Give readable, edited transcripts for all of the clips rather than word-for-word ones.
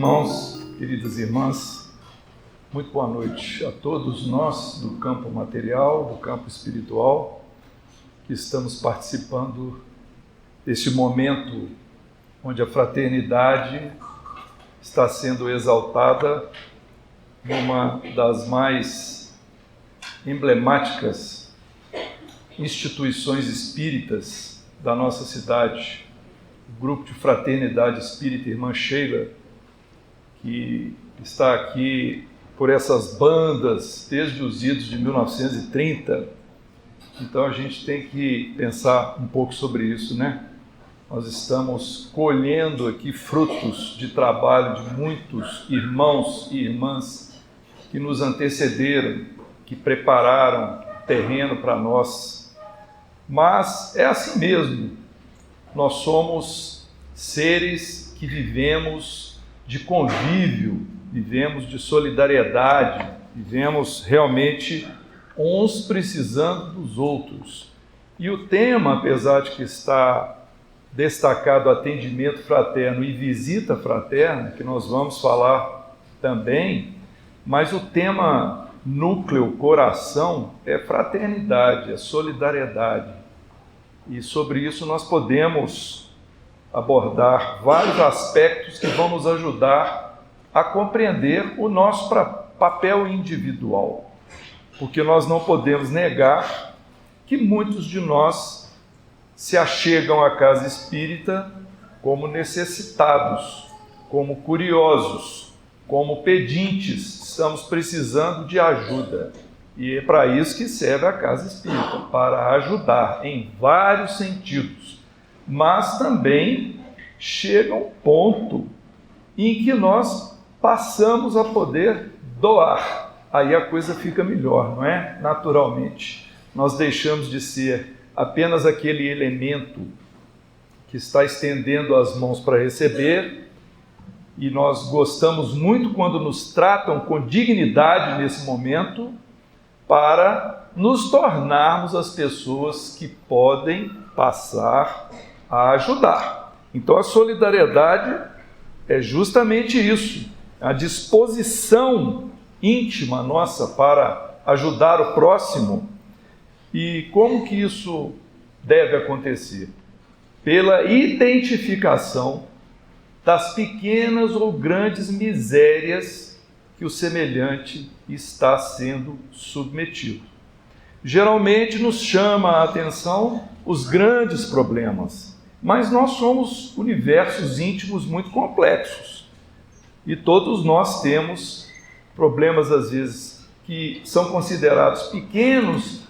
irmãos, queridas irmãs, muito boa noite a todos nós do campo material, do campo espiritual, que estamos participando deste momento onde a fraternidade está sendo exaltada numa das mais emblemáticas instituições espíritas da nossa cidade, o Grupo de Fraternidade Espírita Irmã Sheila, que está aqui por essas bandas desde os idos de 1930. Então a gente tem que pensar um pouco sobre isso, né? Nós estamos colhendo aqui frutos de trabalho de muitos irmãos e irmãs que nos antecederam, que prepararam terreno para nós. Mas é assim mesmo. Nós somos seres que vivemos de convívio, vivemos de solidariedade, vivemos realmente uns precisando dos outros. E o tema, apesar de que está destacado atendimento fraterno e visita fraterna, que nós vamos falar também, mas o tema núcleo, coração, é fraternidade, é solidariedade. E sobre isso nós podemos abordar vários aspectos que vão nos ajudar a compreender o nosso papel individual. Porque nós não podemos negar que muitos de nós se achegam à casa espírita como necessitados, como curiosos, como pedintes, estamos precisando de ajuda. E é para isso que serve a casa espírita, para ajudar em vários sentidos. Mas também chega um ponto em que nós passamos a poder doar. Aí a coisa fica melhor, não é? Naturalmente. Nós deixamos de ser apenas aquele elemento que está estendendo as mãos para receber, e nós gostamos muito quando nos tratam com dignidade nesse momento, para nos tornarmos as pessoas que podem passar a ajudar. Então a solidariedade é justamente isso, a disposição íntima nossa para ajudar o próximo. E como que isso deve acontecer? Pela identificação das pequenas ou grandes misérias que o semelhante está sendo submetido. Geralmente nos chama a atenção os grandes problemas, mas nós somos universos íntimos muito complexos. E todos nós temos problemas, às vezes, que são considerados pequenos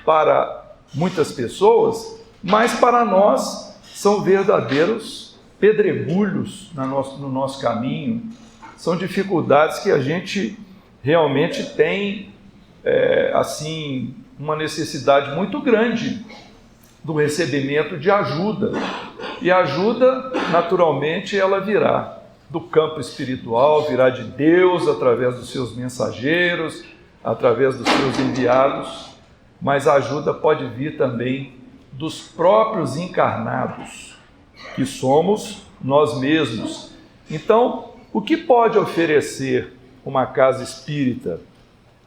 para muitas pessoas, mas para nós são verdadeiros pedregulhos no nosso caminho. São dificuldades que a gente realmente tem, uma necessidade muito grande do recebimento de ajuda. E a ajuda, naturalmente, ela virá do campo espiritual, virá de Deus através dos seus mensageiros, através dos seus enviados, mas a ajuda pode vir também dos próprios encarnados, que somos nós mesmos. Então, o que pode oferecer uma casa espírita?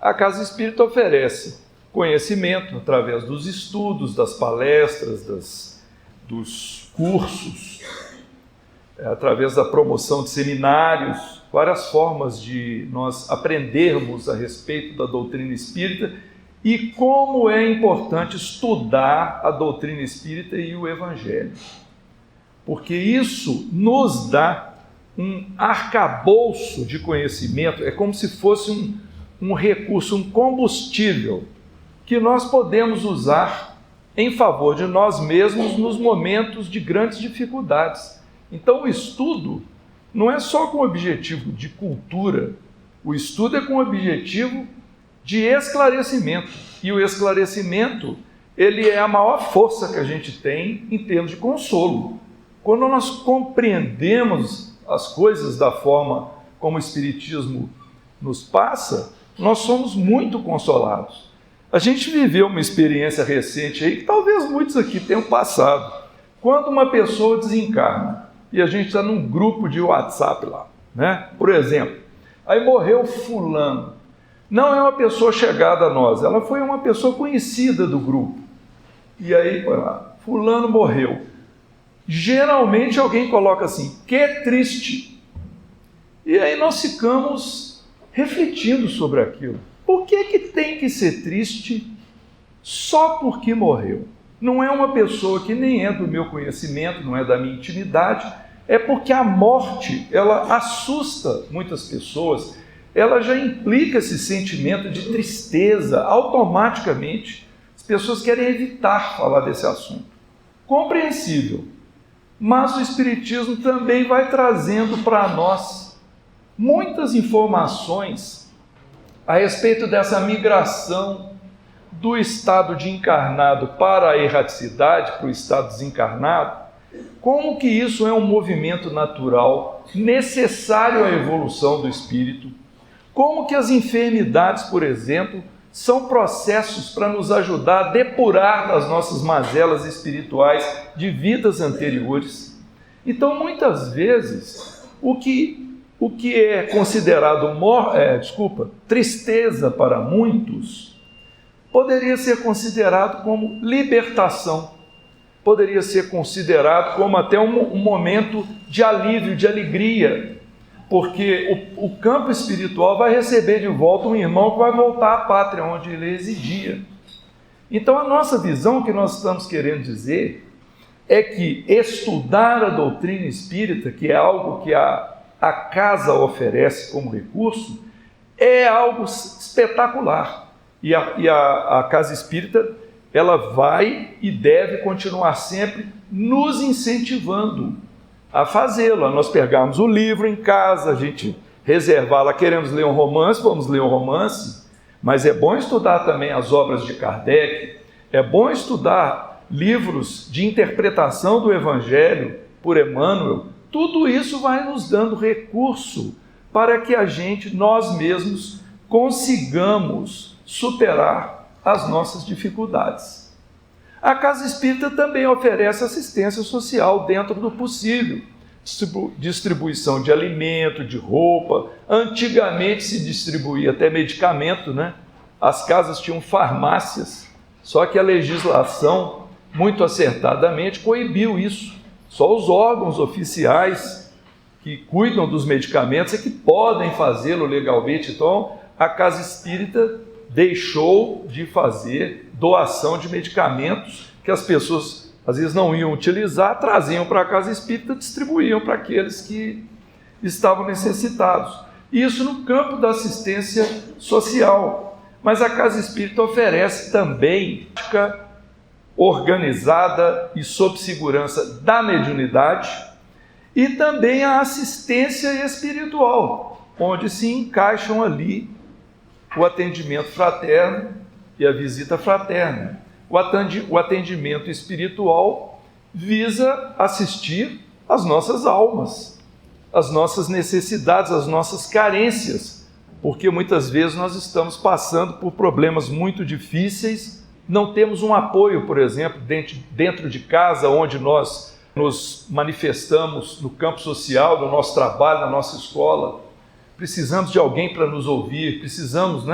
A casa espírita oferece conhecimento através dos estudos, das palestras, dos cursos, através da promoção de seminários, várias formas de nós aprendermos a respeito da doutrina espírita e como é importante estudar a doutrina espírita e o Evangelho. Porque isso nos dá um arcabouço de conhecimento, é como se fosse um recurso, um combustível que nós podemos usar em favor de nós mesmos nos momentos de grandes dificuldades. Então o estudo não é só com o objetivo de cultura, o estudo é com o objetivo de esclarecimento. E o esclarecimento, ele é a maior força que a gente tem em termos de consolo. Quando nós compreendemos as coisas da forma como o Espiritismo nos passa, nós somos muito consolados. A gente viveu uma experiência recente aí, que talvez muitos aqui tenham passado. Quando uma pessoa desencarna, e a gente está num grupo de WhatsApp lá, né? Por exemplo, aí morreu fulano. Não é uma pessoa chegada a nós, ela foi uma pessoa conhecida do grupo. E aí, fulano morreu. Geralmente alguém coloca assim, que triste. E aí nós ficamos refletindo sobre aquilo. Por que tem que ser triste só porque morreu? Não é uma pessoa que nem é do meu conhecimento, não é da minha intimidade, é porque a morte, ela assusta muitas pessoas, ela já implica esse sentimento de tristeza automaticamente. As pessoas querem evitar falar desse assunto. Compreensível. Mas o Espiritismo também vai trazendo para nós muitas informações a respeito dessa migração do estado de encarnado para a erraticidade, para o estado desencarnado, como que isso é um movimento natural, necessário à evolução do espírito, como que as enfermidades, por exemplo, são processos para nos ajudar a depurar das nossas mazelas espirituais de vidas anteriores. Então, muitas vezes, o que é considerado tristeza para muitos, poderia ser considerado como libertação, poderia ser considerado como até um momento de alívio, de alegria, porque o campo espiritual vai receber de volta um irmão que vai voltar à pátria onde ele residia. Então a nossa visão, que nós estamos querendo dizer, é que estudar a doutrina espírita, que é algo que a casa oferece como recurso, é algo espetacular. E a casa espírita, ela vai e deve continuar sempre nos incentivando a fazê-lo, a nós pegarmos o livro em casa, a gente reservar lá, queremos ler um romance, vamos ler um romance, mas é bom estudar também as obras de Kardec, é bom estudar livros de interpretação do Evangelho por Emmanuel. Tudo isso vai nos dando recurso para que nós mesmos, consigamos superar as nossas dificuldades. A Casa Espírita também oferece assistência social dentro do possível, distribuição de alimento, de roupa. Antigamente se distribuía até medicamento, né? As casas tinham farmácias, só que a legislação, muito acertadamente, coibiu isso. Só os órgãos oficiais que cuidam dos medicamentos é que podem fazê-lo legalmente. Então, a Casa Espírita deixou de fazer doação de medicamentos que as pessoas às vezes não iam utilizar, traziam para a Casa Espírita, distribuíam para aqueles que estavam necessitados. Isso no campo da assistência social. Mas a Casa Espírita oferece também organizada e sob segurança da mediunidade e também a assistência espiritual, onde se encaixam ali o atendimento fraterno e a visita fraterna. O atendimento espiritual visa assistir as nossas almas, as nossas necessidades, as nossas carências, porque muitas vezes nós estamos passando por problemas muito difíceis, não temos um apoio, por exemplo, dentro de casa, onde nós nos manifestamos no campo social, no nosso trabalho, na nossa escola. Precisamos de alguém para nos ouvir, precisamos,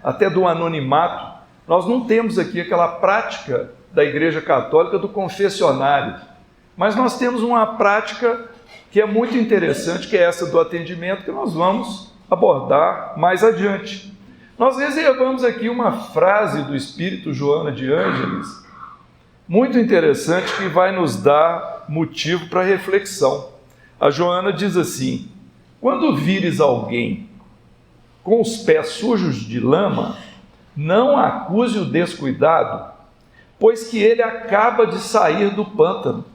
até do anonimato. Nós não temos aqui aquela prática da Igreja Católica do confessionário, mas nós temos uma prática que é muito interessante, que é essa do atendimento, que nós vamos abordar mais adiante. Nós reservamos aqui uma frase do Espírito Joana de Ângeles, muito interessante, que vai nos dar motivo para reflexão. A Joana diz assim: quando vires alguém com os pés sujos de lama, não acuse o descuidado, pois que ele acaba de sair do pântano.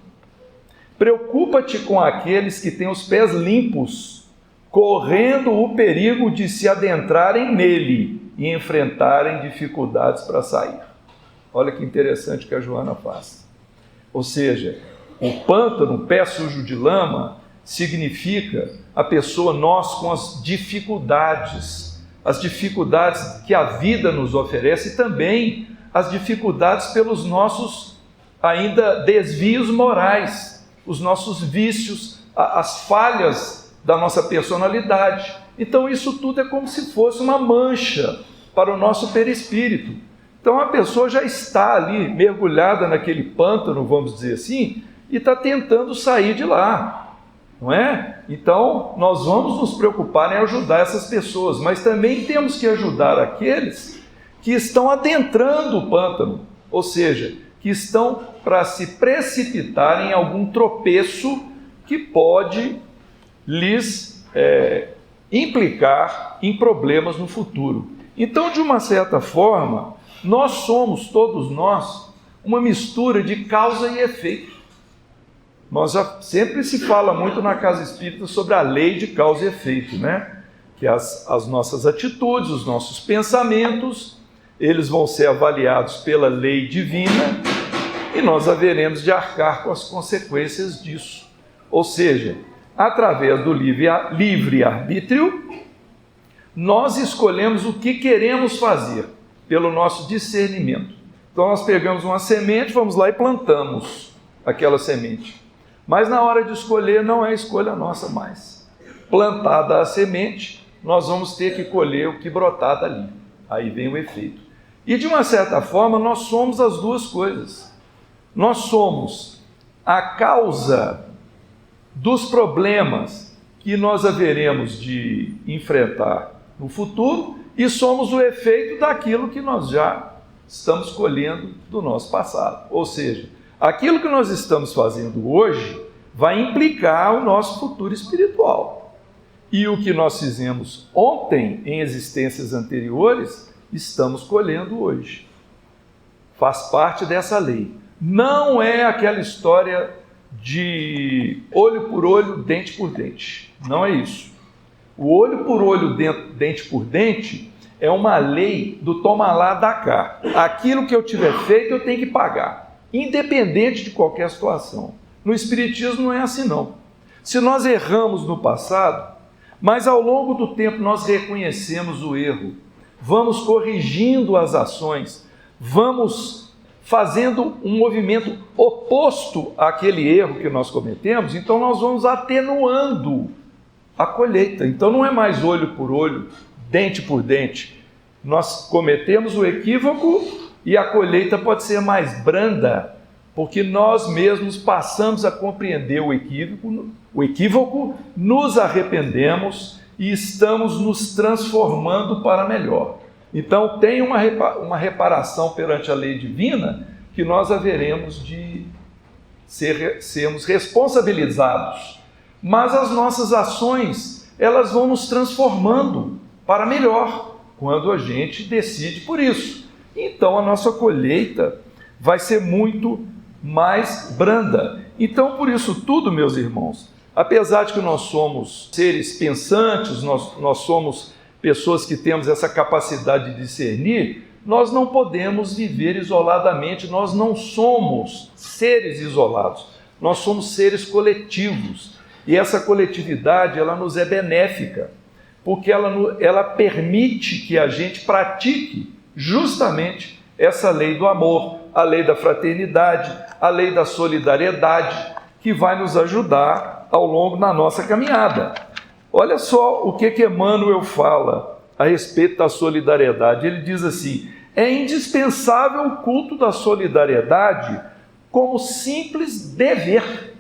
Preocupa-te com aqueles que têm os pés limpos, correndo o perigo de se adentrarem nele e enfrentarem dificuldades para sair. Olha que interessante que a Joana faz. Ou seja, o pântano, o pé sujo de lama, significa a pessoa, nós com as dificuldades que a vida nos oferece e também as dificuldades pelos nossos ainda desvios morais, os nossos vícios, as falhas da nossa personalidade. Então isso tudo é como se fosse uma mancha para o nosso perispírito. Então a pessoa já está ali mergulhada naquele pântano, vamos dizer assim, e está tentando sair de lá, não é? Então nós vamos nos preocupar em ajudar essas pessoas, mas também temos que ajudar aqueles que estão adentrando o pântano, ou seja, que estão para se precipitar em algum tropeço que pode lhes implicar em problemas no futuro. Então, de uma certa forma, nós somos, todos nós, uma mistura de causa e efeito. Sempre se fala muito na casa espírita sobre a lei de causa e efeito, né? Que as nossas atitudes, os nossos pensamentos, eles vão ser avaliados pela lei divina e nós haveremos de arcar com as consequências disso. Ou seja, através do livre-arbítrio, nós escolhemos o que queremos fazer pelo nosso discernimento. Então nós pegamos uma semente, vamos lá e plantamos aquela semente. Mas na hora de escolher, não é escolha nossa mais. Plantada a semente, nós vamos ter que colher o que brotar dali. Aí vem o efeito. E de uma certa forma, nós somos as duas coisas. Nós somos a causa dos problemas que nós haveremos de enfrentar no futuro e somos o efeito daquilo que nós já estamos colhendo do nosso passado. Ou seja, aquilo que nós estamos fazendo hoje vai implicar o nosso futuro espiritual. E o que nós fizemos ontem, em existências anteriores, estamos colhendo hoje. Faz parte dessa lei. Não é aquela história de olho por olho, dente por dente. Não é isso. O olho por olho, dente por dente é uma lei do toma lá, dá cá. Aquilo que eu tiver feito, eu tenho que pagar, independente de qualquer situação. No Espiritismo não é assim não. Se nós erramos no passado, mas ao longo do tempo nós reconhecemos o erro, vamos corrigindo as ações, vamos fazendo um movimento oposto àquele erro que nós cometemos, então nós vamos atenuando a colheita. Então não é mais olho por olho, dente por dente. Nós cometemos o equívoco e a colheita pode ser mais branda, porque nós mesmos passamos a compreender o equívoco, nos arrependemos e estamos nos transformando para melhor. Então tem uma reparação perante a lei divina que nós haveremos de sermos responsabilizados. Mas as nossas ações, elas vão nos transformando para melhor, quando a gente decide por isso. Então a nossa colheita vai ser muito mais branda. Então, por isso tudo, meus irmãos, apesar de que nós somos seres pensantes, nós somos pessoas que temos essa capacidade de discernir, nós não podemos viver isoladamente, nós não somos seres isolados, nós somos seres coletivos. E essa coletividade, ela nos é benéfica, porque ela permite que a gente pratique justamente essa lei do amor, a lei da fraternidade, a lei da solidariedade, que vai nos ajudar ao longo da nossa caminhada. Olha só o que Emmanuel fala a respeito da solidariedade. Ele diz assim: é indispensável o culto da solidariedade como simples dever.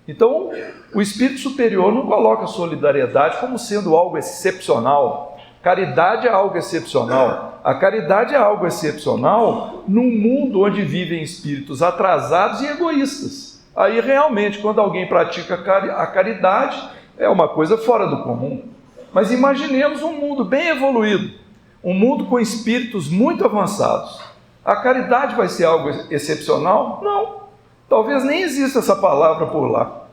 Então, o Espírito Superior não coloca a solidariedade como sendo algo excepcional. Caridade é algo excepcional. A caridade é algo excepcional num mundo onde vivem espíritos atrasados e egoístas. Aí, realmente, quando alguém pratica a caridade, é uma coisa fora do comum. Mas imaginemos um mundo bem evoluído, um mundo com espíritos muito avançados. A caridade vai ser algo excepcional? Não. Talvez nem exista essa palavra por lá,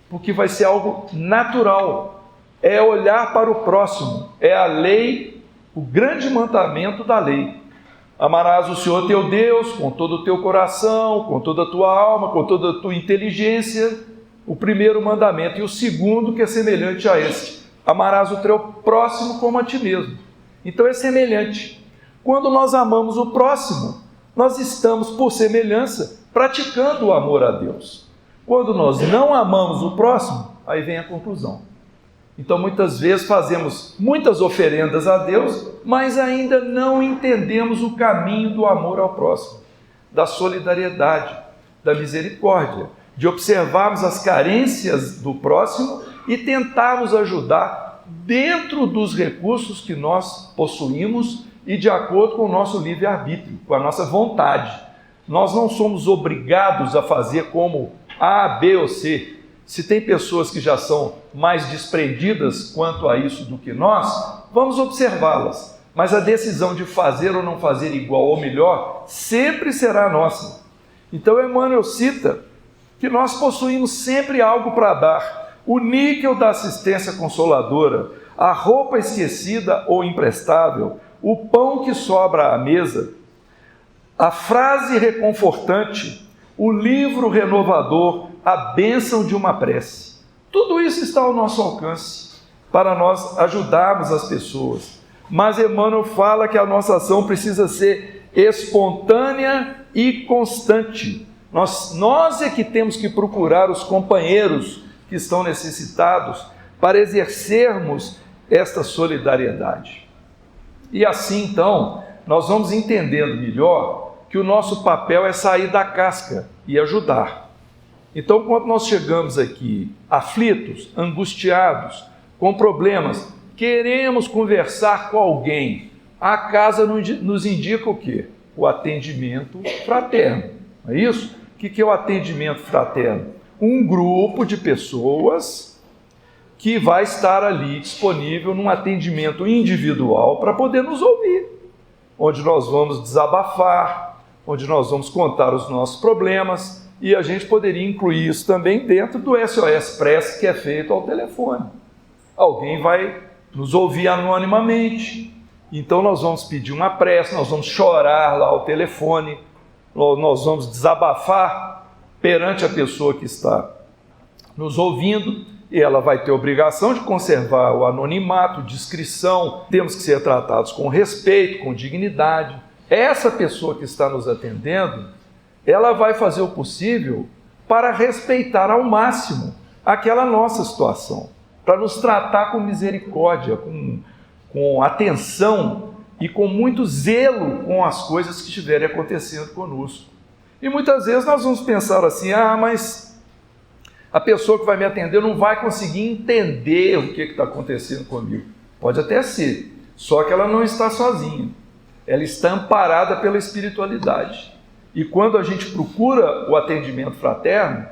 porque vai ser algo natural. É olhar para o próximo, é a lei, o grande mandamento da lei. Amarás o Senhor teu Deus com todo o teu coração, com toda a tua alma, com toda a tua inteligência, o primeiro mandamento. E o segundo, que é semelhante a este: amarás o teu próximo como a ti mesmo. Então é semelhante. Quando nós amamos o próximo, nós estamos, por semelhança, praticando o amor a Deus. Quando nós não amamos o próximo, aí vem a conclusão. Então, muitas vezes fazemos muitas oferendas a Deus, mas ainda não entendemos o caminho do amor ao próximo, da solidariedade, da misericórdia, de observarmos as carências do próximo e tentarmos ajudar dentro dos recursos que nós possuímos e de acordo com o nosso livre-arbítrio, com a nossa vontade. Nós não somos obrigados a fazer como A, B ou C. Se tem pessoas que já são mais desprendidas quanto a isso do que nós, vamos observá-las. Mas a decisão de fazer ou não fazer igual ou melhor sempre será nossa. Então Emmanuel cita que nós possuímos sempre algo para dar. O níquel da assistência consoladora, a roupa esquecida ou imprestável, o pão que sobra à mesa, a frase reconfortante, o livro renovador, a bênção de uma prece. Tudo isso está ao nosso alcance para nós ajudarmos as pessoas. Mas Emmanuel fala que a nossa ação precisa ser espontânea e constante. Nós é que temos que procurar os companheiros que estão necessitados para exercermos esta solidariedade. E assim, então, nós vamos entendendo melhor que o nosso papel é sair da casca e ajudar. Então, quando nós chegamos aqui aflitos, angustiados, com problemas, queremos conversar com alguém, a casa nos indica o quê? O atendimento fraterno, não é isso? O que é o atendimento fraterno? Um grupo de pessoas que vai estar ali disponível num atendimento individual para poder nos ouvir, onde nós vamos desabafar, onde nós vamos contar os nossos problemas, e a gente poderia incluir isso também dentro do SOS Prece que é feito ao telefone. Alguém vai nos ouvir anonimamente, então nós vamos pedir uma prece, nós vamos chorar lá ao telefone, nós vamos desabafar perante a pessoa que está nos ouvindo, e ela vai ter a obrigação de conservar o anonimato, discrição, temos que ser tratados com respeito, com dignidade. Essa pessoa que está nos atendendo, ela vai fazer o possível para respeitar ao máximo aquela nossa situação, para nos tratar com misericórdia, com atenção e com muito zelo com as coisas que estiverem acontecendo conosco. E muitas vezes nós vamos pensar assim, mas a pessoa que vai me atender não vai conseguir entender o que está acontecendo comigo. Pode até ser, só que ela não está sozinha. Ela está amparada pela espiritualidade. E quando a gente procura o atendimento fraterno,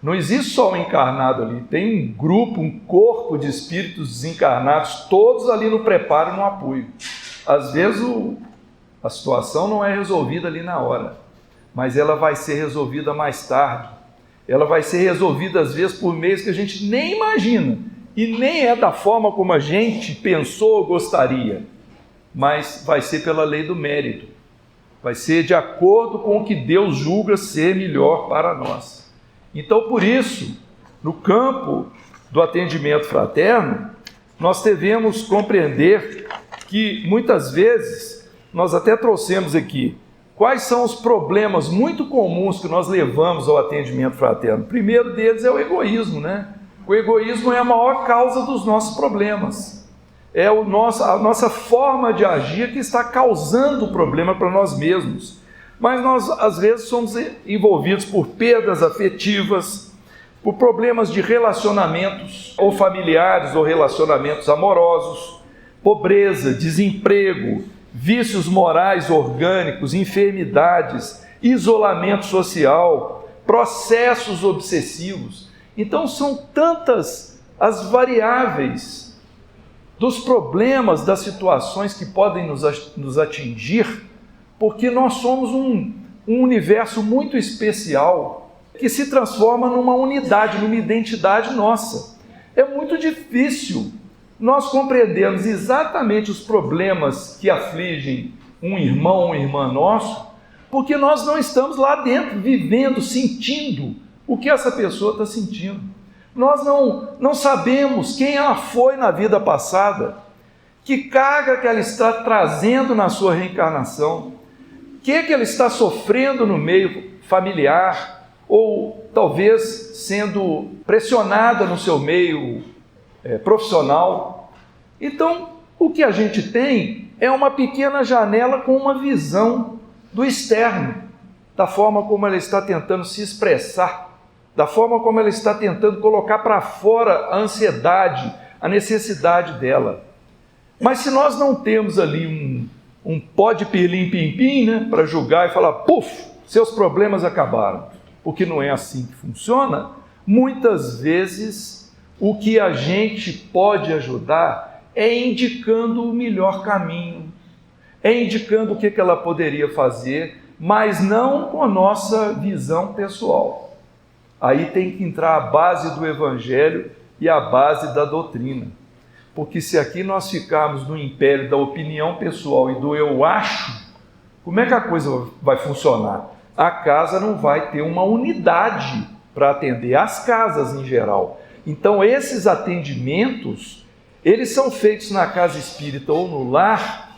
não existe só um encarnado ali, tem um grupo, um corpo de espíritos desencarnados, todos ali no preparo e no apoio. Às vezes a situação não é resolvida ali na hora, mas ela vai ser resolvida mais tarde. Ela vai ser resolvida às vezes por meios que a gente nem imagina, e nem é da forma como a gente pensou ou gostaria, mas vai ser pela lei do mérito, vai ser de acordo com o que Deus julga ser melhor para nós. Então, por isso, no campo do atendimento fraterno, nós devemos compreender que muitas vezes, nós até trouxemos aqui, quais são os problemas muito comuns que nós levamos ao atendimento fraterno? O primeiro deles é o egoísmo, né? O egoísmo é a maior causa dos nossos problemas. É a nossa forma de agir que está causando o problema para nós mesmos. Mas nós, às vezes, somos envolvidos por perdas afetivas, por problemas de relacionamentos, ou familiares, ou relacionamentos amorosos, pobreza, desemprego, vícios morais orgânicos, enfermidades, isolamento social, processos obsessivos. Então são tantas as variáveis dos problemas, das situações que podem nos atingir, porque nós somos um universo muito especial que se transforma numa unidade, numa identidade nossa. É muito difícil nós compreendemos exatamente os problemas que afligem um irmão ou uma irmã nosso, porque nós não estamos lá dentro, vivendo, sentindo o que essa pessoa está sentindo. Nós não sabemos quem ela foi na vida passada, que carga que ela está trazendo na sua reencarnação, o que ela está sofrendo no meio familiar, ou talvez sendo pressionada no seu meio profissional. Então, o que a gente tem é uma pequena janela com uma visão do externo, da forma como ela está tentando se expressar, da forma como ela está tentando colocar para fora a ansiedade, a necessidade dela. Mas se nós não temos ali um pó de pirlim-pim-pim, né, para julgar e falar, puf, seus problemas acabaram, porque não é assim que funciona, muitas vezes o que a gente pode ajudar é indicando o melhor caminho, é indicando o que ela poderia fazer, mas não com a nossa visão pessoal. Aí tem que entrar a base do Evangelho e a base da doutrina. Porque se aqui nós ficarmos no império da opinião pessoal e do eu acho, como é que a coisa vai funcionar? A casa não vai ter uma unidade para atender as casas em geral. Então esses atendimentos, eles são feitos na casa espírita ou no lar,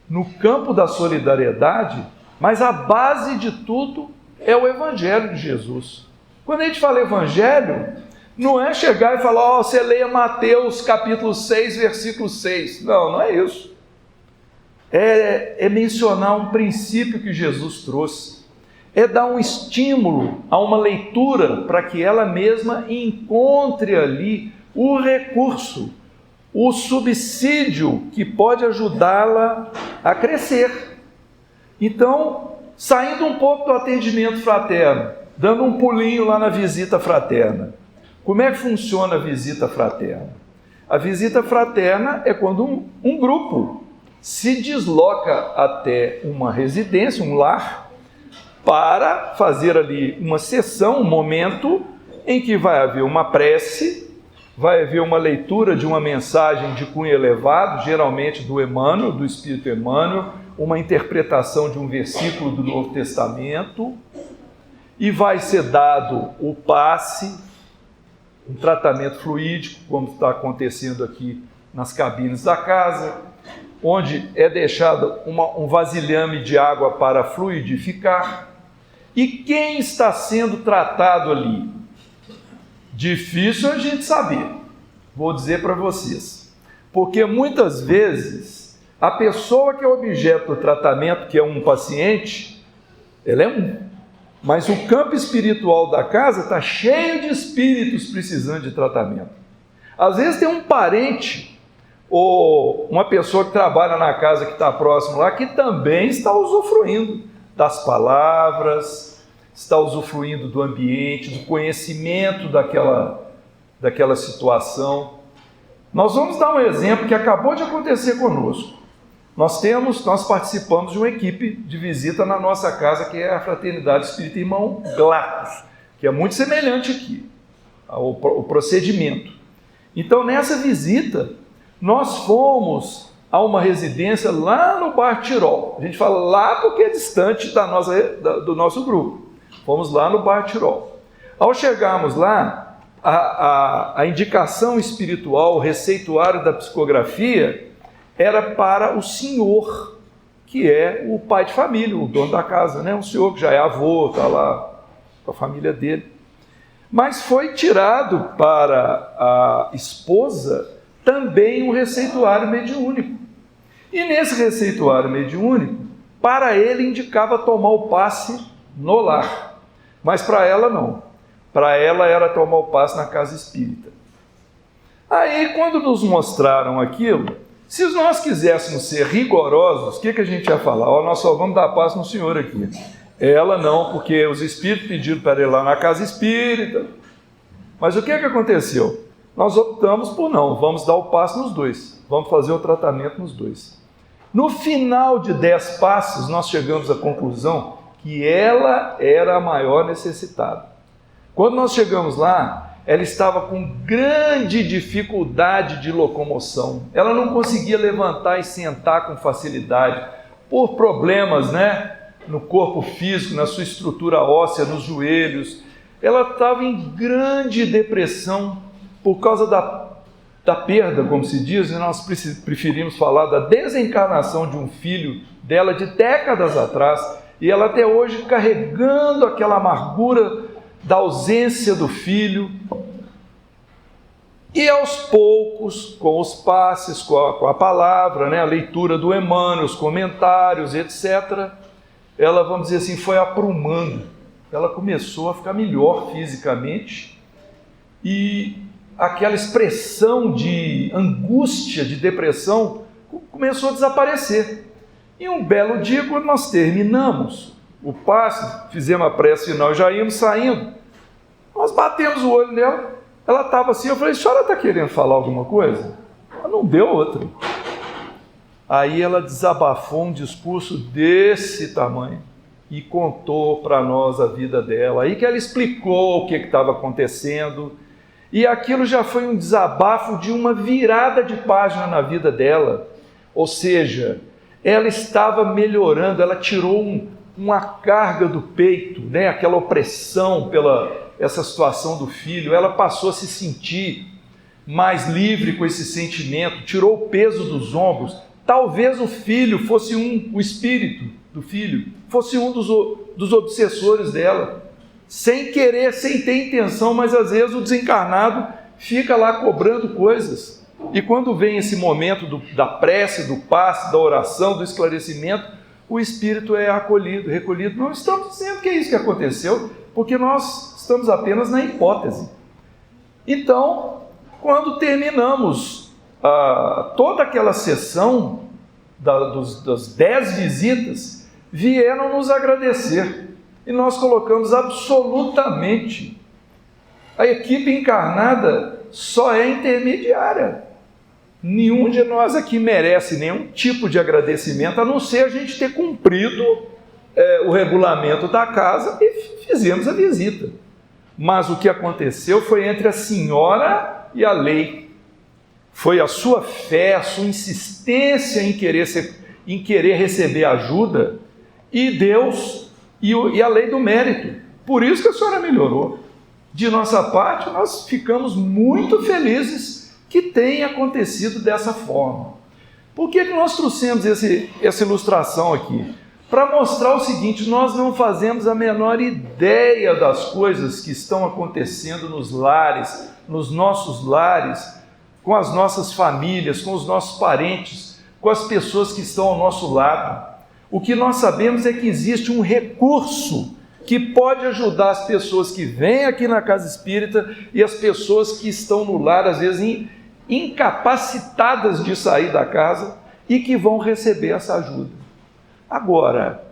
no campo da solidariedade, mas a base de tudo é o Evangelho de Jesus. Quando a gente fala Evangelho, não é chegar e falar, você leia Mateus capítulo 6, versículo 6. Não, não é isso. É mencionar um princípio que Jesus trouxe. É dar um estímulo a uma leitura para que ela mesma encontre ali o recurso, o subsídio que pode ajudá-la a crescer. Então, saindo um pouco do atendimento fraterno, dando um pulinho lá na visita fraterna. Como é que funciona a visita fraterna? A visita fraterna é quando um grupo se desloca até uma residência, um lar, para fazer ali uma sessão, um momento em que vai haver uma prece, vai haver uma leitura de uma mensagem de cunho elevado, geralmente do Emmanuel, do Espírito Emmanuel, uma interpretação de um versículo do Novo Testamento, e vai ser dado o passe, um tratamento fluídico, como está acontecendo aqui nas cabines da casa, onde é deixado um vasilhame de água para fluidificar. E quem está sendo tratado ali? Difícil a gente saber, vou dizer para vocês, porque muitas vezes a pessoa que é objeto do tratamento, que é um paciente, ela é um. Mas o campo espiritual da casa está cheio de espíritos precisando de tratamento. Às vezes tem um parente ou uma pessoa que trabalha na casa que está próximo lá, que também está usufruindo das palavras, está usufruindo do ambiente, do conhecimento daquela situação. Nós vamos dar um exemplo que acabou de acontecer conosco. Nós participamos de uma equipe de visita na nossa casa, que é a Fraternidade Espírita Irmão Glacos, que é muito semelhante aqui, o procedimento. Então, nessa visita, nós fomos a uma residência lá no Bar Tirol. A gente fala lá porque é distante do nosso grupo. Fomos lá no Bar Tirol. Ao chegarmos lá, a indicação espiritual, o receituário da psicografia, era para o senhor, que é o pai de família, o dono da casa, né? Um senhor que já é avô, está lá com a família dele. Mas foi tirado para a esposa também um receituário mediúnico. E nesse receituário mediúnico, para ele indicava tomar o passe no lar, mas para ela não. Para ela era tomar o passe na casa espírita. Aí, quando nos mostraram aquilo, se nós quiséssemos ser rigorosos, o que a gente ia falar? Nós só vamos dar passe no senhor aqui. Ela não, porque os espíritos pediram para ir lá na casa espírita. Mas o que aconteceu? Nós optamos por não, vamos dar o passe nos dois. Vamos fazer o tratamento nos dois. No final de 10 passos, nós chegamos à conclusão que ela era a maior necessitada. Quando nós chegamos lá, ela estava com grande dificuldade de locomoção. Ela não conseguia levantar e sentar com facilidade, por problemas, né, no corpo físico, na sua estrutura óssea, nos joelhos. Ela estava em grande depressão por causa da perda, como se diz, e nós preferimos falar da desencarnação de um filho dela de décadas atrás, e ela até hoje carregando aquela amargura da ausência do filho. E aos poucos, com os passes, com a palavra, né, a leitura do Emmanuel, os comentários, etc., ela, vamos dizer assim, foi aprumando. Ela começou a ficar melhor fisicamente e aquela expressão de angústia, de depressão, começou a desaparecer. E um belo dia, quando nós terminamos o passe, fizemos a prece final, já íamos saindo, nós batemos o olho nela, ela estava assim, eu falei, a senhora está querendo falar alguma coisa? Ela não deu outra. Aí ela desabafou um discurso desse tamanho e contou para nós a vida dela. Aí que ela explicou o que estava acontecendo, e aquilo já foi um desabafo de uma virada de página na vida dela. Ou seja, ela estava melhorando, ela tirou uma carga do peito, né? Aquela opressão pela essa situação do filho, ela passou a se sentir mais livre com esse sentimento, tirou o peso dos ombros. Talvez o filho fosse o espírito do filho, fosse um dos obsessores dela, sem querer, sem ter intenção, mas às vezes o desencarnado fica lá cobrando coisas. E quando vem esse momento da prece, do passe, da oração, do esclarecimento, o espírito é acolhido, recolhido. Não estamos dizendo que é isso que aconteceu, porque nós estamos apenas na hipótese. Então, quando terminamos toda aquela sessão das 10 visitas, vieram nos agradecer. E nós colocamos absolutamente. A equipe encarnada só é intermediária. Nenhum de nós aqui merece nenhum tipo de agradecimento, a não ser a gente ter cumprido o regulamento da casa e fizemos a visita. Mas o que aconteceu foi entre a senhora e a lei. Foi a sua fé, a sua insistência em querer receber ajuda, e Deus e a lei do mérito. Por isso que a senhora melhorou. De nossa parte, nós ficamos muito felizes que tenha acontecido dessa forma. Por que nós trouxemos essa ilustração aqui? Para mostrar o seguinte: nós não fazemos a menor ideia das coisas que estão acontecendo nos lares, nos nossos lares, com as nossas famílias, com os nossos parentes, com as pessoas que estão ao nosso lado. O que nós sabemos é que existe um recurso que pode ajudar as pessoas que vêm aqui na casa espírita e as pessoas que estão no lar, às vezes incapacitadas de sair da casa, e que vão receber essa ajuda. Agora,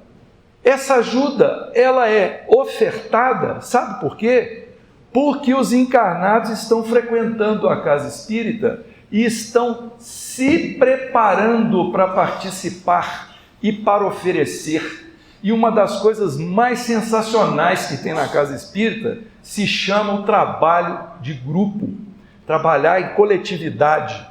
essa ajuda, ela é ofertada, sabe por quê? Porque os encarnados estão frequentando a casa espírita e estão se preparando para participar e para oferecer. E uma das coisas mais sensacionais que tem na casa espírita se chama o trabalho de grupo, trabalhar em coletividade,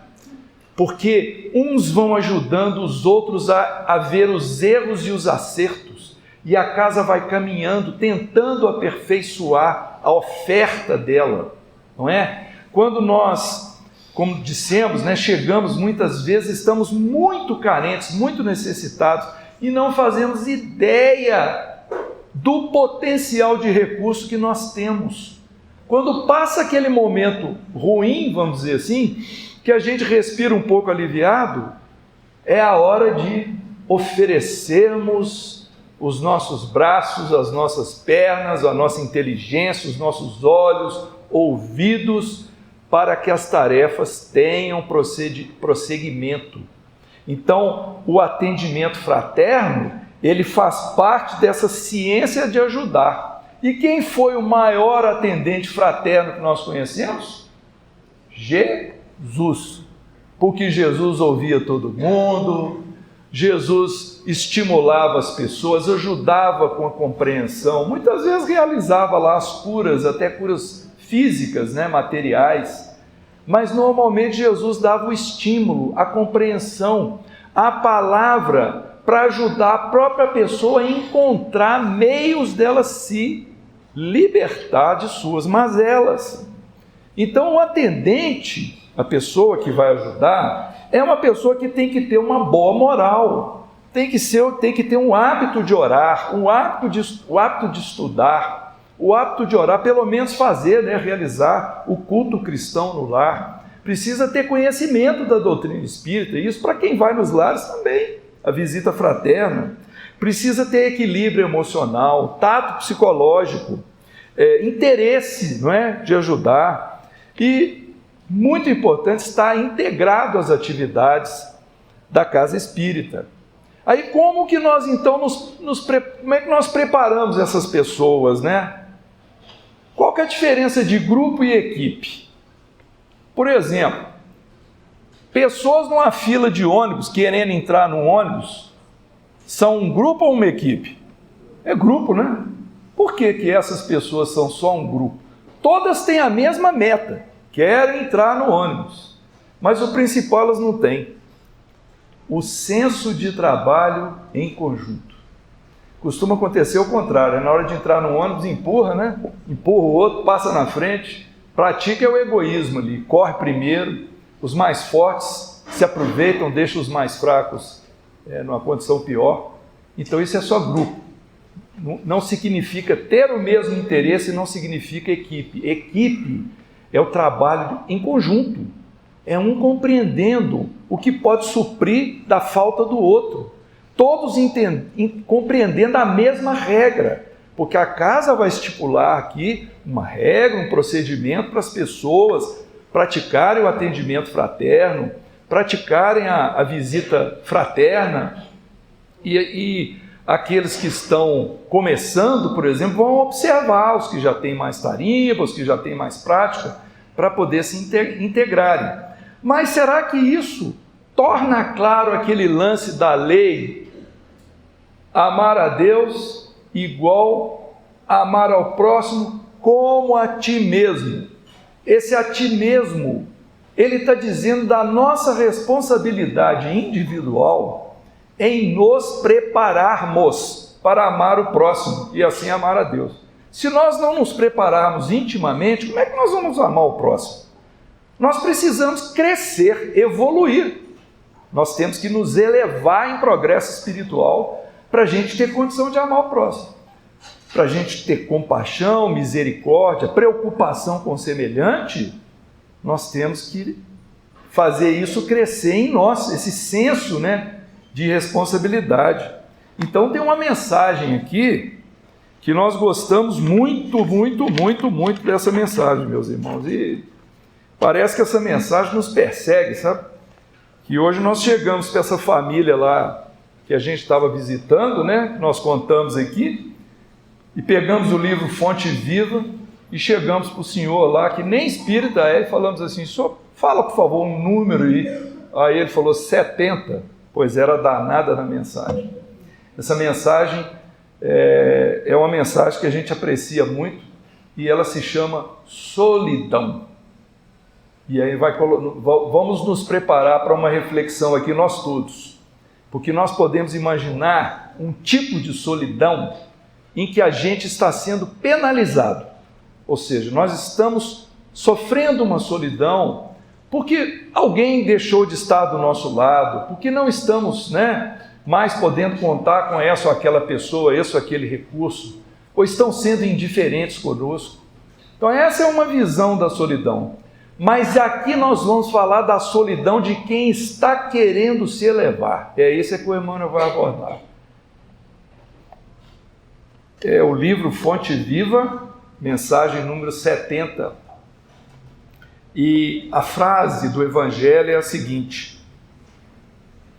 porque uns vão ajudando os outros a ver os erros e os acertos, e a casa vai caminhando, tentando aperfeiçoar a oferta dela, não é? Quando nós, como dissemos, chegamos muitas vezes, estamos muito carentes, muito necessitados, e não fazemos ideia do potencial de recurso que nós temos. Quando passa aquele momento ruim, vamos dizer assim, que a gente respira um pouco aliviado, é a hora de oferecermos os nossos braços, as nossas pernas, a nossa inteligência, os nossos olhos, ouvidos, para que as tarefas tenham prosseguimento. Então, o atendimento fraterno, ele faz parte dessa ciência de ajudar. E quem foi o maior atendente fraterno que nós conhecemos? Jesus. Porque Jesus ouvia todo mundo, Jesus estimulava as pessoas, ajudava com a compreensão, muitas vezes realizava lá as curas, até curas físicas, materiais. Mas normalmente Jesus dava o estímulo, a compreensão, a palavra, para ajudar a própria pessoa a encontrar meios dela se libertar de suas mazelas. Então o atendente, a pessoa que vai ajudar, é uma pessoa que tem que ter uma boa moral, tem que ter um hábito de orar, o hábito de estudar, o hábito de orar, pelo menos fazer, realizar o culto cristão no lar. precisa ter conhecimento da doutrina espírita, e isso para quem vai nos lares também, a visita fraterna. Precisa ter equilíbrio emocional, tato psicológico, interesse, não é, de ajudar, e muito importante, estar integrado às atividades da casa espírita. Aí como que nós então como é que nós preparamos essas pessoas, né? Qual que é a diferença de grupo e equipe? Por exemplo, pessoas numa fila de ônibus querendo entrar no ônibus, são um grupo ou uma equipe? É grupo, né? Por que que essas pessoas são só um grupo? Todas têm a mesma meta, querem entrar no ônibus, mas o principal elas não têm: o senso de trabalho em conjunto. Costuma acontecer o contrário, na hora de entrar no ônibus empurra, né? Empurra o outro, passa na frente, pratica o egoísmo ali, corre primeiro, os mais fortes se aproveitam, deixam os mais fracos numa condição pior. Então isso é só grupo. Não significa ter o mesmo interesse, não significa equipe. Equipe é o trabalho em conjunto, é um compreendendo o que pode suprir da falta do outro, todos compreendendo a mesma regra, porque a casa vai estipular aqui uma regra, um procedimento para as pessoas praticarem o atendimento fraterno, praticarem a visita fraterna, e aqueles que estão começando, por exemplo, vão observar os que já têm mais tarimba, os que já têm mais prática, para poder se integrarem. Mas será que isso torna claro aquele lance da lei? Amar a Deus igual a amar ao próximo como a ti mesmo. Esse a ti mesmo, ele está dizendo da nossa responsabilidade individual em nos prepararmos para amar o próximo e assim amar a Deus. Se nós não nos prepararmos intimamente, como é que nós vamos amar o próximo? Nós precisamos crescer, evoluir. Nós temos que nos elevar em progresso espiritual para a gente ter condição de amar o próximo. Para a gente ter compaixão, misericórdia, preocupação com o semelhante, nós temos que fazer isso crescer em nós, esse senso, né, de responsabilidade. Então tem uma mensagem aqui que nós gostamos muito dessa mensagem, meus irmãos, e parece que essa mensagem nos persegue, sabe? Que hoje nós chegamos para essa família lá que a gente estava visitando, né? Nós contamos aqui, e pegamos o livro Fonte Viva e chegamos para o senhor lá, que nem espírita é, e falamos assim: senhor, fala por favor um número aí. Aí ele falou 70, pois era danada na mensagem. Essa mensagem é uma mensagem que a gente aprecia muito, e ela se chama solidão. E aí vamos nos preparar para uma reflexão aqui, nós todos, porque nós podemos imaginar um tipo de solidão em que a gente está sendo penalizado, ou seja, nós estamos sofrendo uma solidão porque alguém deixou de estar do nosso lado, porque não estamos, mais podendo contar com essa ou aquela pessoa, esse ou aquele recurso, ou estão sendo indiferentes conosco. Então essa é uma visão da solidão. Mas aqui nós vamos falar da solidão de quem está querendo se elevar. É isso que o Emmanuel vai abordar. É o livro Fonte Viva, mensagem número 70. E a frase do Evangelho é a seguinte: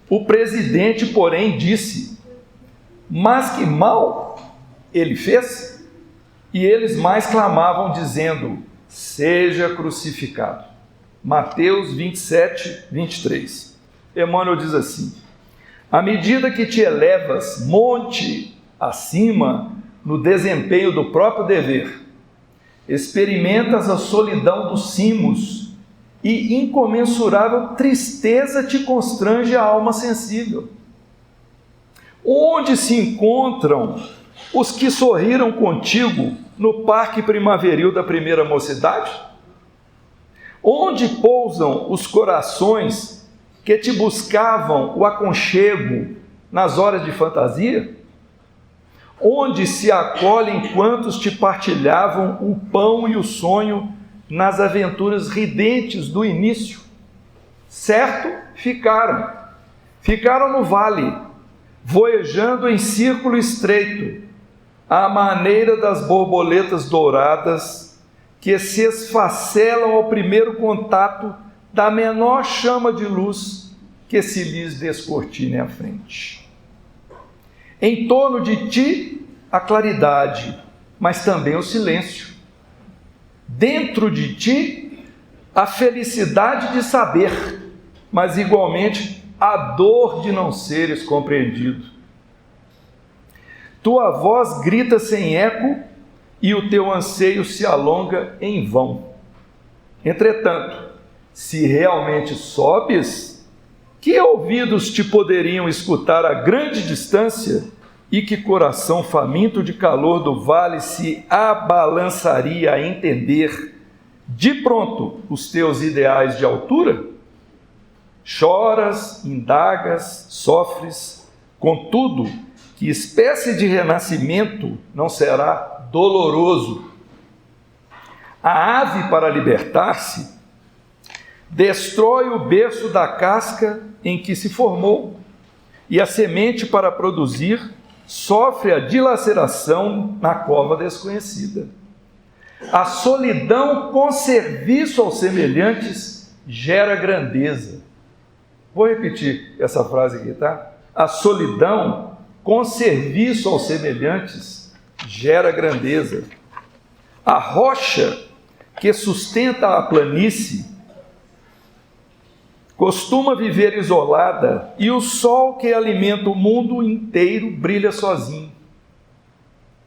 o presidente, porém, disse: mas que mal ele fez? E eles mais clamavam, dizendo: seja crucificado. Mateus 27, 23. Emmanuel diz assim: à medida que te elevas monte acima no desempenho do próprio dever, experimentas a solidão dos cimos e incomensurável tristeza te constrange a alma sensível. Onde se encontram os que sorriram contigo no parque primaveril da primeira mocidade? Onde pousam os corações que te buscavam o aconchego nas horas de fantasia? Onde se acolhem quantos te partilhavam o pão e o sonho nas aventuras ridentes do início. Certo? Ficaram no vale, voejando em círculo estreito, à maneira das borboletas douradas que se esfacelam ao primeiro contato da menor chama de luz que se lhes descortine à frente. Em torno de ti, a claridade, mas também o silêncio. Dentro de ti, a felicidade de saber, mas igualmente a dor de não seres compreendido. Tua voz grita sem eco e o teu anseio se alonga em vão. Entretanto, se realmente sobes, que ouvidos te poderiam escutar a grande distância e que coração faminto de calor do vale se abalançaria a entender de pronto os teus ideais de altura? Choras, indagas, sofres, contudo, que espécie de renascimento não será doloroso? A ave, para libertar-se, destrói o berço da casca em que se formou, e a semente, para produzir, sofre a dilaceração na cova desconhecida. A solidão com serviço aos semelhantes gera grandeza. Vou repetir essa frase aqui, tá? A solidão com serviço aos semelhantes gera grandeza. A rocha que sustenta a planície costuma viver isolada, e o sol que alimenta o mundo inteiro brilha sozinho.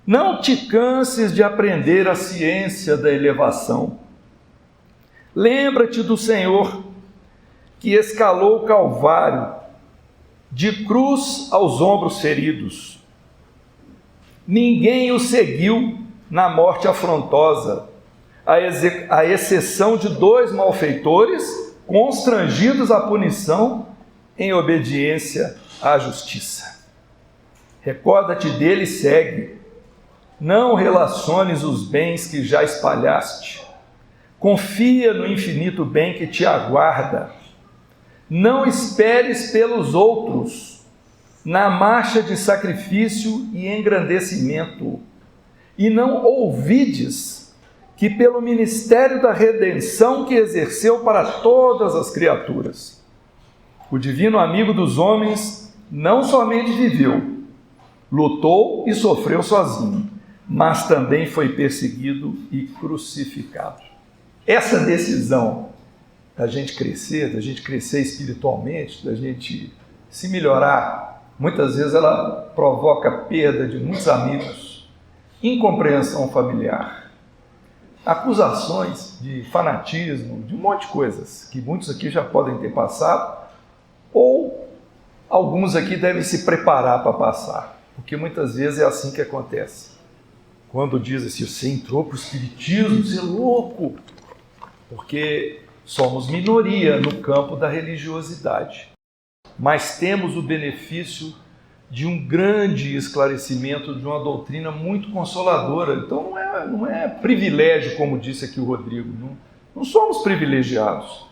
Não te canses de aprender a ciência da elevação. Lembra-te do Senhor, que escalou o Calvário, de cruz aos ombros feridos. Ninguém o seguiu na morte afrontosa, à exceção de 2 malfeitores, constrangidos à punição em obediência à justiça. Recorda-te dele e segue. Não relaciones os bens que já espalhaste. Confia no infinito bem que te aguarda. Não esperes pelos outros, na marcha de sacrifício e engrandecimento, e não ouvides que pelo ministério da redenção que exerceu para todas as criaturas, o divino amigo dos homens não somente viveu, lutou e sofreu sozinho, mas também foi perseguido e crucificado. Essa decisão da gente crescer espiritualmente, da gente se melhorar, muitas vezes ela provoca perda de muitos amigos, incompreensão familiar, acusações de fanatismo, de um monte de coisas que muitos aqui já podem ter passado, ou alguns aqui devem se preparar para passar, porque muitas vezes é assim que acontece. Quando diz assim, você entrou para o espiritismo, você é louco, porque somos minoria no campo da religiosidade, mas temos o benefício de um grande esclarecimento de uma doutrina muito consoladora. Então não é privilégio, como disse aqui o Rodrigo, não somos privilegiados,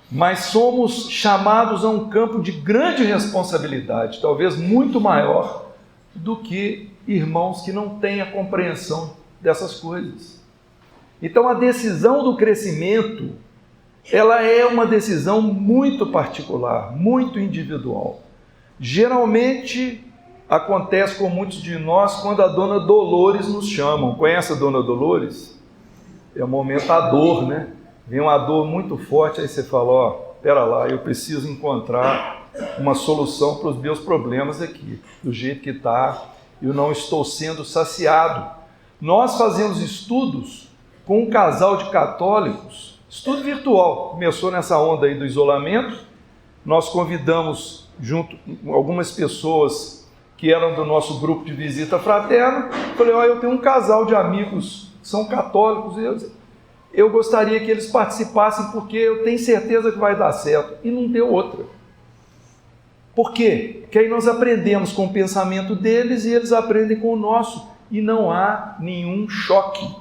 mas somos chamados a um campo de grande responsabilidade, talvez muito maior do que irmãos que não têm a compreensão dessas coisas. Então a decisão do crescimento, ela é uma decisão muito particular, muito individual. Geralmente acontece com muitos de nós quando a Dona Dolores nos chama. Conhece a Dona Dolores? É o momento da dor, né? Vem uma dor muito forte, aí você fala, pera lá, eu preciso encontrar uma solução para os meus problemas aqui. Do jeito que está, eu não estou sendo saciado. Nós fazemos estudos com um casal de católicos, estudo virtual, começou nessa onda aí do isolamento, nós convidamos junto algumas pessoas que eram do nosso grupo de visita fraterna, falei, eu tenho um casal de amigos que são católicos, eu gostaria que eles participassem porque eu tenho certeza que vai dar certo, e não deu outra. Por quê? Porque aí nós aprendemos com o pensamento deles e eles aprendem com o nosso, e não há nenhum choque,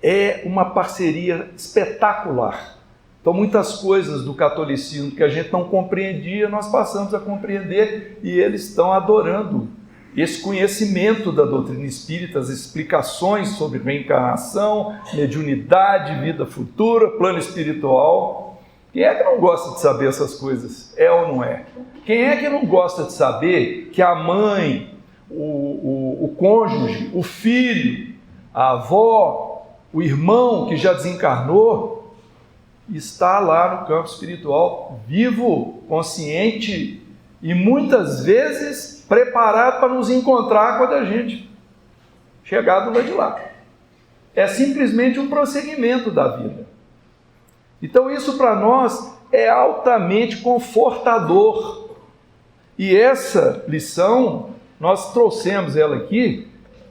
é uma parceria espetacular. Então, muitas coisas do catolicismo que a gente não compreendia, nós passamos a compreender e eles estão adorando esse conhecimento da doutrina espírita, as explicações sobre reencarnação, mediunidade, vida futura, plano espiritual. Quem é que não gosta de saber essas coisas? É ou não é? Quem é que não gosta de saber que a mãe, o cônjuge, o filho, a avó, o irmão que já desencarnou, está lá no campo espiritual, vivo, consciente e muitas vezes preparado para nos encontrar quando a gente chegar do lado de lá. É simplesmente um prosseguimento da vida. Então isso para nós é altamente confortador. E essa lição, nós trouxemos ela aqui,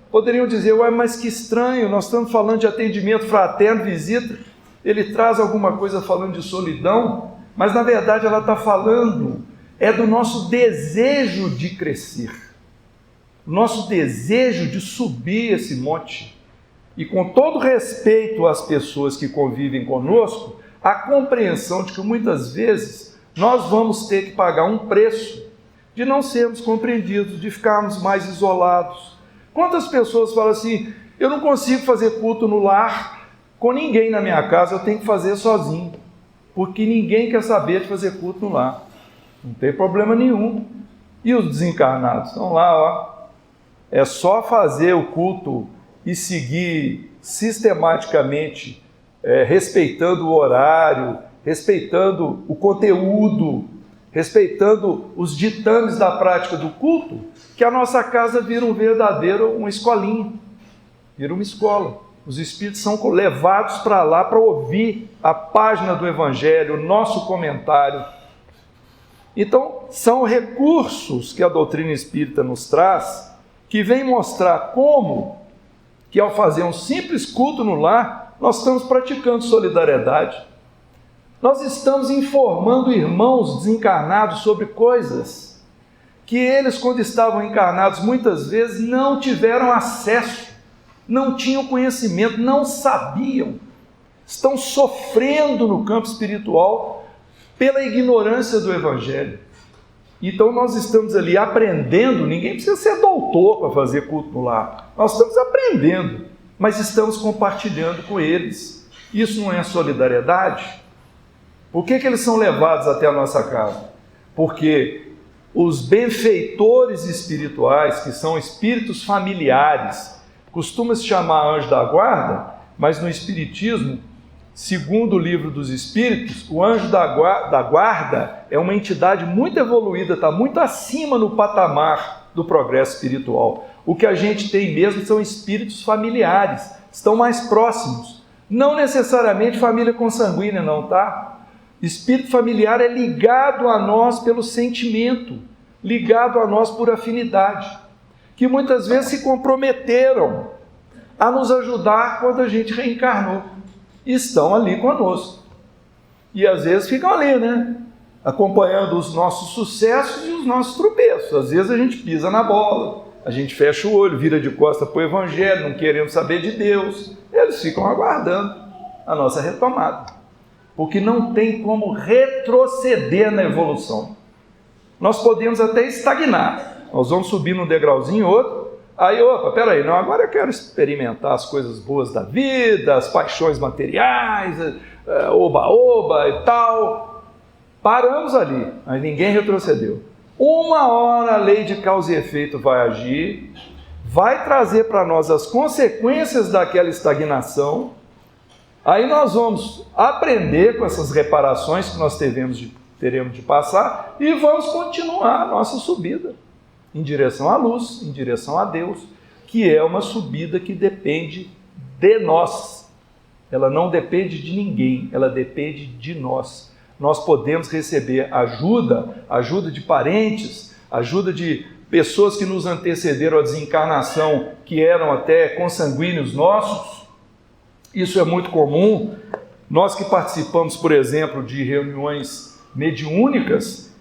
poderiam dizer, ué, mas que estranho, nós estamos falando de atendimento fraterno, visita, ele traz alguma coisa falando de solidão, mas na verdade ela está falando do nosso desejo de crescer, nosso desejo de subir esse monte. E com todo respeito às pessoas que convivem conosco, a compreensão de que muitas vezes nós vamos ter que pagar um preço de não sermos compreendidos, de ficarmos mais isolados. Quantas pessoas falam assim, eu não consigo fazer culto no lar, com ninguém na minha casa, eu tenho que fazer sozinho, porque ninguém quer saber de fazer culto no lar. Não tem problema nenhum. E os desencarnados? Estão lá, ó. É só fazer o culto e seguir sistematicamente, respeitando o horário, respeitando o conteúdo, respeitando os ditames da prática do culto, que a nossa casa vira uma escolinha, vira uma escola. Os espíritos são levados para lá para ouvir a página do Evangelho, o nosso comentário. Então, são recursos que a doutrina espírita nos traz, que vem mostrar como que ao fazer um simples culto no lar, nós estamos praticando solidariedade. Nós estamos informando irmãos desencarnados sobre coisas que eles, quando estavam encarnados, muitas vezes não tiveram acesso, não tinham conhecimento, não sabiam, estão sofrendo no campo espiritual pela ignorância do Evangelho. Então nós estamos ali aprendendo, ninguém precisa ser doutor para fazer culto no lar, nós estamos aprendendo, mas estamos compartilhando com eles. Isso não é solidariedade? Por que eles são levados até a nossa casa? Porque os benfeitores espirituais, que são espíritos familiares, costuma-se chamar anjo da guarda, mas no Espiritismo, segundo o Livro dos Espíritos, o anjo da guarda é uma entidade muito evoluída, está muito acima no patamar do progresso espiritual. O que a gente tem mesmo são espíritos familiares, estão mais próximos. Não necessariamente família consanguínea, não, tá? Espírito familiar é ligado a nós pelo sentimento, ligado a nós por afinidade, que muitas vezes se comprometeram a nos ajudar quando a gente reencarnou. Estão ali conosco. E às vezes ficam ali, né? Acompanhando os nossos sucessos e os nossos tropeços. Às vezes a gente pisa na bola, a gente fecha o olho, vira de costa para o Evangelho, não querendo saber de Deus. Eles ficam aguardando a nossa retomada. Porque não tem como retroceder na evolução. Nós podemos até estagnar. Nós vamos subir num degrauzinho outro. Aí, peraí, não, agora eu quero experimentar as coisas boas da vida, as paixões materiais, oba-oba e tal. Paramos ali, mas ninguém retrocedeu. Uma hora a lei de causa e efeito vai agir, vai trazer para nós as consequências daquela estagnação. Aí nós vamos aprender com essas reparações que nós teremos de passar e vamos continuar a nossa subida em direção à luz, em direção a Deus, que é uma subida que depende de nós. Ela não depende de ninguém, ela depende de nós. Nós podemos receber ajuda de parentes, ajuda de pessoas que nos antecederam à desencarnação, que eram até consanguíneos nossos. Isso é muito comum. Nós que participamos, por exemplo, de reuniões mediúnicas,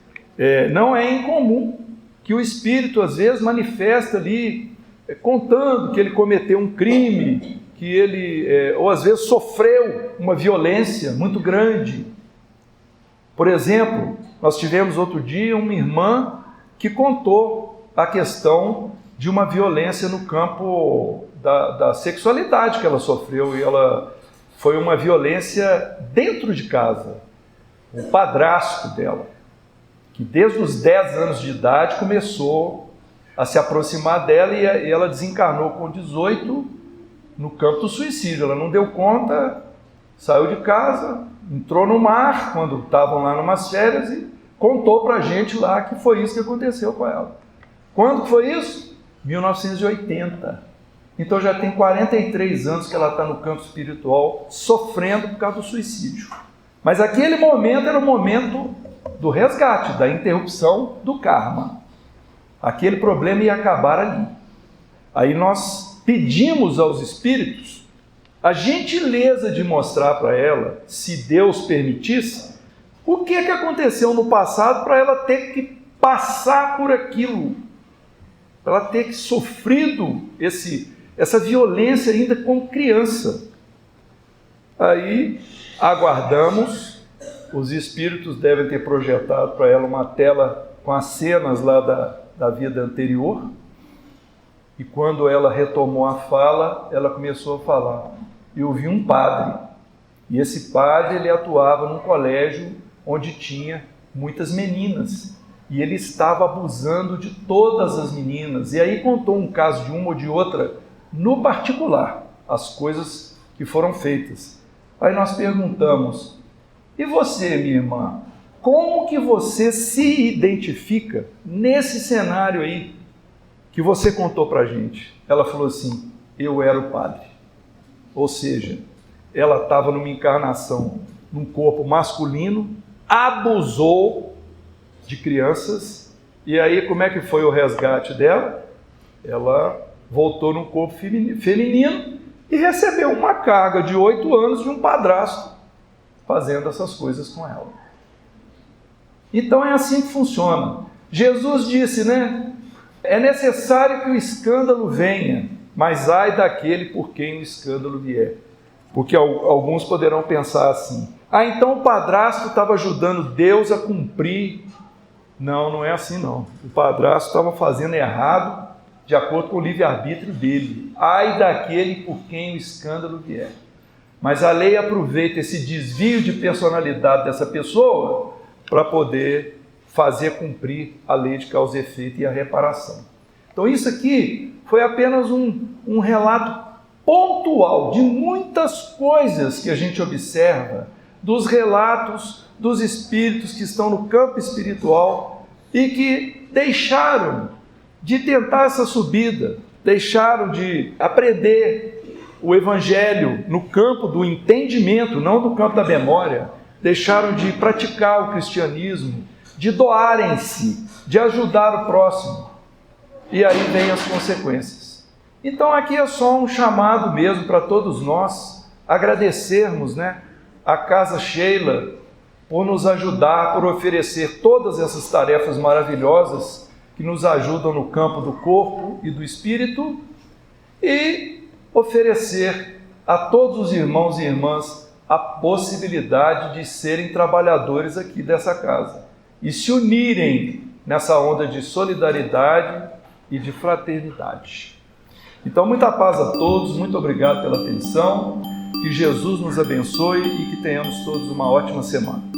não é incomum que o espírito às vezes manifesta ali, contando que ele cometeu um crime, que ele, ou às vezes sofreu uma violência muito grande. Por exemplo, nós tivemos outro dia uma irmã que contou a questão de uma violência no campo da sexualidade que ela sofreu, e ela foi uma violência dentro de casa. O padrasto dela, que desde os 10 anos de idade começou a se aproximar dela, e ela desencarnou com 18 no campo do suicídio. Ela não deu conta, saiu de casa, entrou no mar quando estavam lá numas férias e contou pra gente lá que foi isso que aconteceu com ela. Quando foi isso? 1980. Então já tem 43 anos que ela está no campo espiritual sofrendo por causa do suicídio. Mas aquele momento era o momento do resgate, da interrupção do karma. Aquele problema ia acabar ali. Aí nós pedimos aos espíritos a gentileza de mostrar para ela, se Deus permitisse, o que aconteceu no passado para ela ter que passar por aquilo, para ela ter sofrido essa violência ainda como criança. Aí aguardamos, os espíritos devem ter projetado para ela uma tela com as cenas lá da vida anterior, e quando ela retomou a fala, ela começou a falar. Eu vi um padre, e esse padre ele atuava num colégio onde tinha muitas meninas, e ele estava abusando de todas as meninas, e aí contou um caso de uma ou de outra, no particular, as coisas que foram feitas. Aí nós perguntamos, e você, minha irmã, como que você se identifica nesse cenário aí que você contou pra gente? Ela falou assim, eu era o padre. Ou seja, ela estava numa encarnação, num corpo masculino, abusou de crianças, e aí como é que foi o resgate dela? Ela voltou num corpo feminino e recebeu uma carga de 8 anos de um padrasto fazendo essas coisas com ela. Então é assim que funciona. Jesus disse, né? É necessário que o escândalo venha, mas ai daquele por quem o escândalo vier. Porque alguns poderão pensar assim, então o padrasto estava ajudando Deus a cumprir. Não, não é assim não. O padrasto estava fazendo errado de acordo com o livre-arbítrio dele. Ai daquele por quem o escândalo vier. Mas a lei aproveita esse desvio de personalidade dessa pessoa para poder fazer cumprir a lei de causa e efeito e a reparação. Então isso aqui foi apenas um relato pontual de muitas coisas que a gente observa, dos relatos dos espíritos que estão no campo espiritual e que deixaram de tentar essa subida, deixaram de aprender o Evangelho no campo do entendimento, não no campo da memória, deixaram de praticar o cristianismo, de doarem-se, de ajudar o próximo. E aí vem as consequências. Então aqui é só um chamado mesmo para todos nós agradecermos, né, a Casa Sheila por nos ajudar, por oferecer todas essas tarefas maravilhosas que nos ajudam no campo do corpo e do espírito, e oferecer a todos os irmãos e irmãs a possibilidade de serem trabalhadores aqui dessa casa e se unirem nessa onda de solidariedade e de fraternidade. Então, muita paz a todos, muito obrigado pela atenção, que Jesus nos abençoe e que tenhamos todos uma ótima semana.